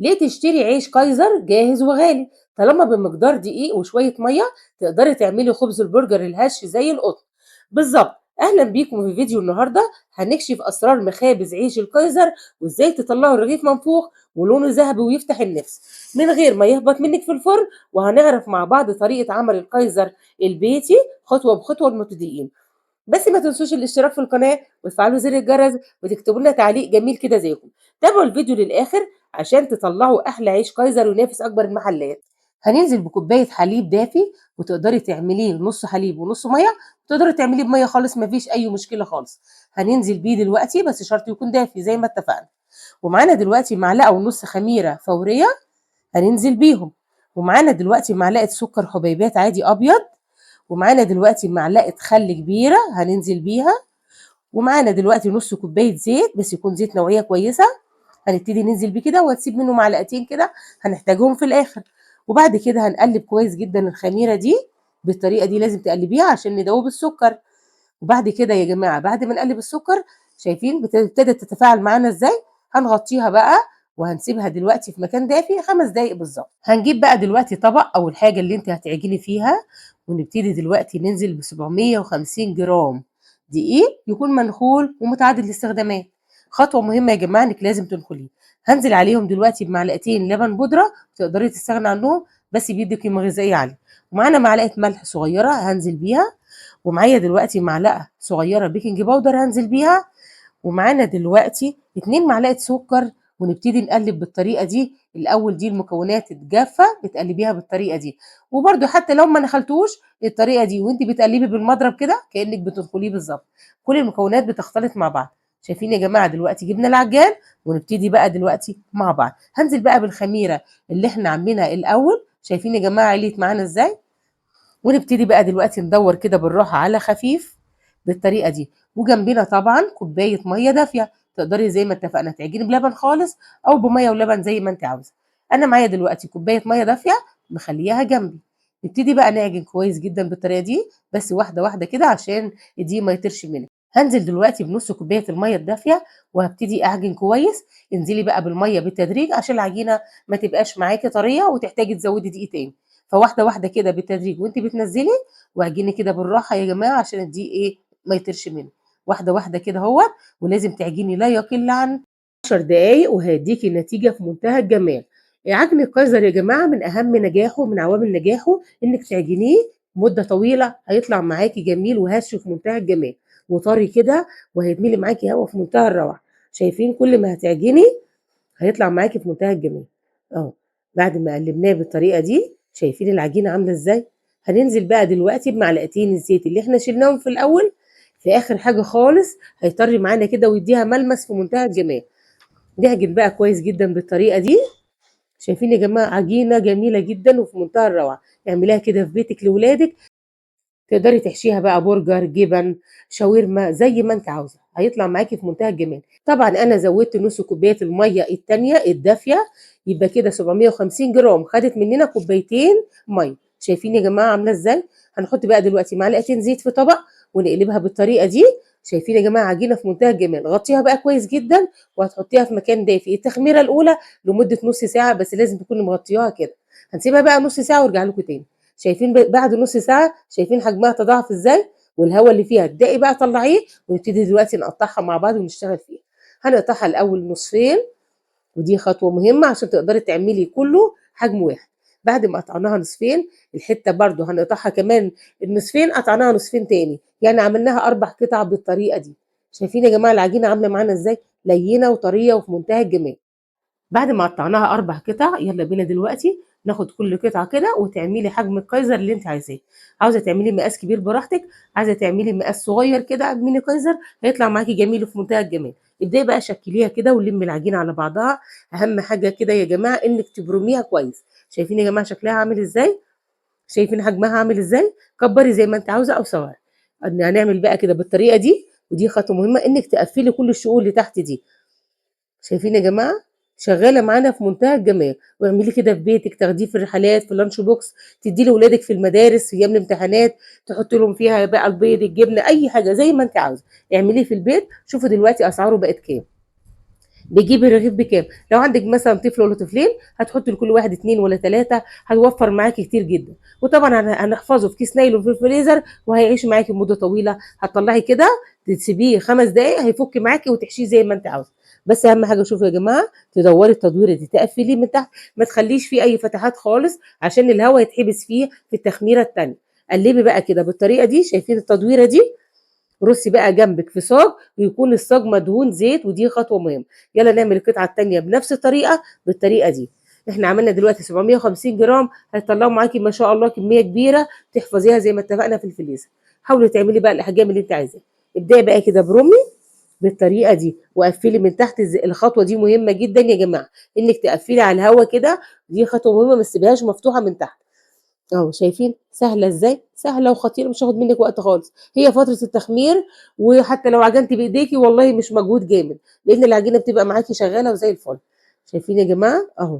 ليه تشتري عيش كايزر جاهز وغالي؟ طالما بمقدار دقيق وشوية مية تقدري تعملي خبز البرجر الهش زي القطن بالظبط. أهلا بيكم في فيديو النهاردة هنكشف أسرار مخابز عيش الكايزر وإزاي تطلعوا الرغيف منفوخ ولونه ذهبي ويفتح النفس من غير ما يهبط منك في الفرن، وهنعرف مع بعض طريقة عمل الكايزر البيتي خطوة بخطوة للمبتدئين. بس ما تنسوش الاشتراك في القناة وتفعلوا زر الجرس وتكتبوا لنا تعليق جميل كده زيكم. تابعوا الفيديو للآخر عشان تطلعوا أحلى عيش كايزر وينافس أكبر المحلات. هننزل بكوباية حليب دافي، وتقدري تعمليه نص حليب ونص مية، وتقدري تعمليه بمية خالص مفيش أي مشكلة خالص. هننزل بيه دلوقتي بس شرط يكون دافي زي ما اتفقنا. ومعانا دلوقتي معلقة ونص خميرة فورية هننزل بيهم. ومعانا دلوقتي معلقة سكر حبيبات عادي أبيض. ومعانا دلوقتي معلقة خل كبيرة هننزل بيها. ومعانا دلوقتي نص كوباية زيت بس يكون زيت نوعية كويسة، هنبتدي ننزل بيه كده وهتسيب منه معلقتين كده هنحتاجهم في الآخر. وبعد كده هنقلب كويس جدا الخميرة دي، بالطريقة دي لازم تقلبيها عشان ندوب السكر. وبعد كده يا جماعة بعد ما نقلب السكر شايفين ابتدت تتفاعل معانا ازاي، هنغطيها بقى وهنسيبها دلوقتي في مكان دافي 5 دقايق بالظبط. هنجيب بقى دلوقتي طبق او الحاجة اللي انت هتعجني فيها، ونبتدي دلوقتي ننزل ب 750 جرام دقيق يكون منخول ومتعدد الاستخدامات. خطوة مهمة يا جماعة انك لازم تنخليه. هنزل عليهم دلوقتي بمعلقتين لبن بودرة تقدري تستغنى عنهم بس بيدي قيمة غذائية عالية. ومعانا معلقة ملح صغيرة هنزل بيها. ومعايا دلوقتي معلقة صغيرة بيكنج باودر هنزل بيها. ومعانا دلوقتي 2 معلقة سكر. ونبتدي نقلب بالطريقة دي الأول، دي المكونات الجافة بتقلبيها بالطريقة دي. وبرده حتى لو ما نخلتوش الطريقة دي وانت بتقلبي بالمضرب كده كأنك بتنخليه بالظبط، كل المكونات بتختلط مع بعض. شايفين يا جماعة دلوقتي جبنا العجان، ونبتدي بقى دلوقتي مع بعض. هنزل بقى بالخميرة اللي احنا عاملينها الأول، شايفين يا جماعة عليت معانا ازاي. ونبتدي بقى دلوقتي ندور كده بالراحة على خفيف بالطريقة دي. وجنبنا طبعا كوباية مية دافية، تقدري زي ما اتفقنا تعجني بلبن خالص او بمية ولبن زي ما انت عاوزة. انا معايا دلوقتي كوباية مية دافية مخليها جنبي. نبتدي بقى نعجن كويس جدا بالطريقة دي بس واحدة واحدة كده عشان دي ما يطرش منك. هنزل دلوقتي بنص كوباية المية الدافية وهبتدي اعجن كويس. انزلي بقى بالمية بالتدريج عشان العجينة ما تبقاش معاكي طرية وتحتاجي تزودي دقيقتين. فواحدة واحدة كده بالتدريج وانت بتنزلي، واعجني كده بالراحة يا جماعة عشان الدقيق ايه ما يطيرش مني. واحدة واحدة كده اهوت. ولازم تعجني لا يقل عن 10 دقايق وهيديكي نتيجة في منتهى الجمال. عجن الكايزر يا جماعة من أهم نجاحه، من عوامل نجاحه إنك تعجنيه مدة طويلة، هيطلع معاكي جميل وهش في منتهى الجمال وطري كده، وهيتملي معاكي هوا في منتهى الروعة. شايفين كل ما هتعجني هيطلع معاكي في منتهى الجمال. اه بعد ما قلبناه بالطريقه دي شايفين العجينه عامله ازاي. هننزل بقى دلوقتي بمعلقتين الزيت اللي احنا شلناهم في الاول في اخر حاجه خالص، هيطري معانا كده ويديها ملمس في منتهى الجمال. نعجن بقى كويس جدا بالطريقه دي. شايفين يا جماعه عجينه جميله جدا وفي منتهى الروعه. اعمليها كده في بيتك لاولادك، تقدري تحشيها بقى برجر جبن شاورما زي ما انت عاوزه، هيطلع معاكي في منتهى الجمال. طبعا انا زودت نص كوبايه الميه التانيه الدافيه، يبقى كده 750 جرام خدت مننا كوبايتين ميه. شايفين يا جماعه عامله ازاي. هنحط بقى دلوقتي معلقتين زيت في طبق ونقلبها بالطريقه دي. شايفين يا جماعه عجينه في منتهى الجمال. غطيها بقى كويس جدا وهتحطيها في مكان دافي التخميره الاولى لمده نص ساعه بس لازم تكوني مغطياها كده. هنسيبها بقى نص ساعه وارجع لكم تاني. شايفين بعد نص ساعة شايفين حجمها تضاعف ازاي والهواء اللي فيها ابدأي بقى طلعيه. ونبتدي دلوقتي نقطعها مع بعض ونشتغل فيها. هنقطعها الأول نصفين، ودي خطوة مهمة عشان تقدري تعملي كله حجم واحد. بعد ما قطعناها نصفين الحتة برضو هنقطعها كمان النصفين، قطعناها نصفين تاني يعني عملناها 4 قطع بالطريقة دي. شايفين يا جماعة العجينة عاملة معانا ازاي لينة وطرية وفي منتهى الجمال. بعد ما قطعناها 4 قطع يلا بينا دلوقتي ناخد كل قطعة كده وتعملي حجم الكايزر اللي انت عايزاه. عاوزة تعملي مقاس كبير براحتك، عايزة تعملي مقاس صغير كده ميني كايزر هيطلع معاكي جميل وفي منتهى الجمال. ابدأي بقى شكليها كده ولمي العجينة على بعضها. أهم حاجة كده يا جماعة إنك تبرميها كويس. شايفين يا جماعة شكلها عامل ازاي؟ شايفين حجمها عامل ازاي؟ كبري زي ما انت عاوزة أو صغري. هنعمل بقى كده بالطريقة دي، ودي خطوة مهمة إنك تقفلي كل الشقوق اللي تحت دي. شايفين يا جماعة شغالة معانا في منتهى الجمال. واعملي كده في بيتك تاخديه في الرحلات في اللانش بوكس، تديه لاولادك في المدارس في ايام الامتحانات، تحط لهم فيها بقى البيض الجبنه اي حاجه زي ما انت عاوزه. اعمليه في البيت. شوفوا دلوقتي اسعاره بقت كام. بتجيبي الرغيف بكام؟ لو عندك مثلا طفل ولا طفلين هتحطي لكل واحد 2 ولا 3، هيوفر معاكي كتير جدا. وطبعا هنحفظه في كيس نايلون في الفريزر وهيعيش معاكي مده طويله. هتطلعي كده تسيبيه 5 دقايق هيفك معاكي وتحشيه زي ما انت عاوزه. بس اهم حاجه شوفوا يا جماعه، تدوري التدويره دي تقفليه من تحت، ما تخليش فيه اي فتحات خالص عشان الهواء يتحبس فيه في التخميره التانيه. قلبي بقى كده بالطريقه دي، شايفين التدويره دي؟ رصي بقى جنبك في صاج ويكون الصاج مدهون زيت، ودي خطوه مهمه. يلا نعمل القطعه التانيه بنفس الطريقه، بالطريقه دي. احنا عملنا دلوقتي 750 جرام، هيطلعوا معاكي ما شاء الله كميه كبيره تحفظيها زي ما اتفقنا في الفريزر. حاولي تعملي بقى الاحجام اللي انت عايزاها. ابداي بقى كده برمي بالطريقه دي وقفلي من تحت. الخطوه دي مهمه جدا يا جماعه، انك تقفلي على الهواء كده. دي خطوه مهمه، ما تسيبيهاش مفتوحه من تحت. اهو شايفين سهله ازاي؟ سهله وخطيره، مش هاخد منك وقت خالص. هي فتره التخمير، وحتى لو عجنتي بايديكي والله مش مجهود جامد، لان العجينه بتبقى معاكي شغاله وزي الفل. شايفين يا جماعه؟ اهو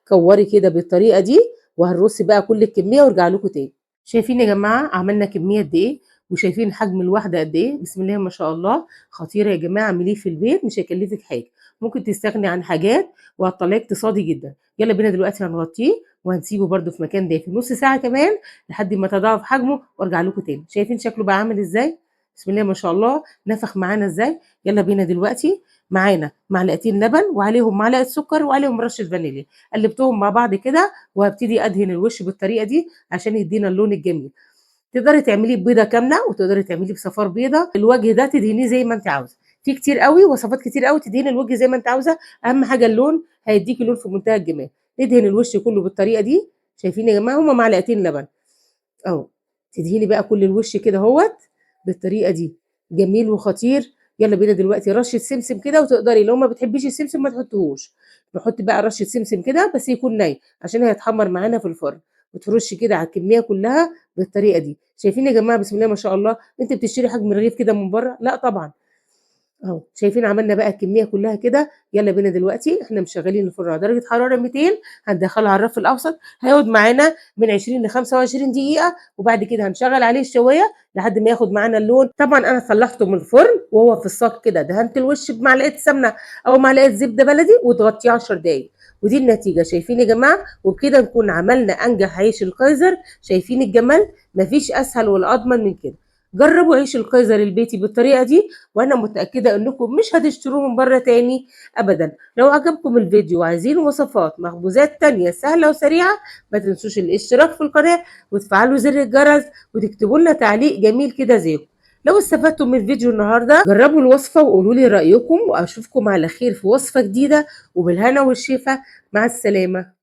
كوري كده بالطريقه دي، وهنرصي بقى كل الكميه وارجع لكم تاني. شايفين يا جماعه عملنا كميه قد ايه؟ وشايفين حجم الواحده قد ايه؟ بسم الله ما شاء الله. خطيره يا جماعه، اعمليه في البيت مش هيكلفك حاجه. ممكن تستغني عن حاجات وهتطلعي اقتصادي جدا. يلا بينا دلوقتي هنغطيه وهنسيبه برده في مكان دافي نص ساعه كمان لحد ما يتضاعف حجمه وارجع لكم تاني. شايفين شكله بقى عامل ازاي؟ بسم الله ما شاء الله، نفخ معانا ازاي. يلا بينا دلوقتي معانا معلقتين لبن وعليهم معلقه سكر وعليهم رشه فانيليا. قلبتهم مع بعض كده وهبتدي ادهن الوش بالطريقه دي عشان يدينا اللون الجميل. تقدري تعمليه ببيضه كامله وتقدري تعمليه بصفار بيضه. الوجه ده تدهنيه زي ما انت عاوزه، في كتير قوي وصفات كتير قوي تدهني الوجه زي ما انت عاوزه. اهم حاجه اللون، هيديكي لون في منتهى الجمال. ندهن الوش كله بالطريقه دي. شايفين يا جماعه؟ هما معلقتين لبن اهو. تدهني بقى كل الوش كده اهوت بالطريقه دي، جميل وخطير. يلا بينا دلوقتي رشه سمسم كده، وتقدري لو ما بتحبيش السمسم ما تحطيهوش. نحط بقى رشه سمسم كده بس يكون ني عشان هيتحمر معانا في الفرن. وترشي كده على الكميه كلها بالطريقه دي. شايفين يا جماعه؟ بسم الله ما شاء الله. انت بتشتري حجم رغيف كده من بره؟ لا طبعا. اهو شايفين عملنا بقى الكميه كلها كده. يلا بينا دلوقتي احنا مشغلين الفرن على درجه حراره 200، هندخله على الرف الاوسط. هيقعد معانا من 20 ل 25 دقيقه، وبعد كده هنشغل عليه الشوايه لحد ما ياخد معانا اللون. طبعا انا طلعته من الفرن وهو في الصاج كده، دهنت الوش بمعلقه سمنه او معلقه زبده بلدي وتغطيه 10 دقائق. ودي النتيجه. شايفين يا جماعه؟ وبكده نكون عملنا انجح عيش الكايزر. شايفين الجمال؟ مفيش اسهل ولا اضمن من كده. جربوا عيش الكايزر البيتي بالطريقه دي، وانا متاكده انكم مش هتشتروه من بره تاني ابدا. لو عجبكم الفيديو وعايزين وصفات مخبوزات تانية سهله وسريعه، ما تنسوش الاشتراك في القناه وتفعلوا زر الجرس وتكتبوا لنا تعليق جميل كده زيكم. لو استفدتم من الفيديو النهارده جربوا الوصفه وقولوا لي رايكم، واشوفكم على خير في وصفه جديده، وبالهنا والشفا. مع السلامه.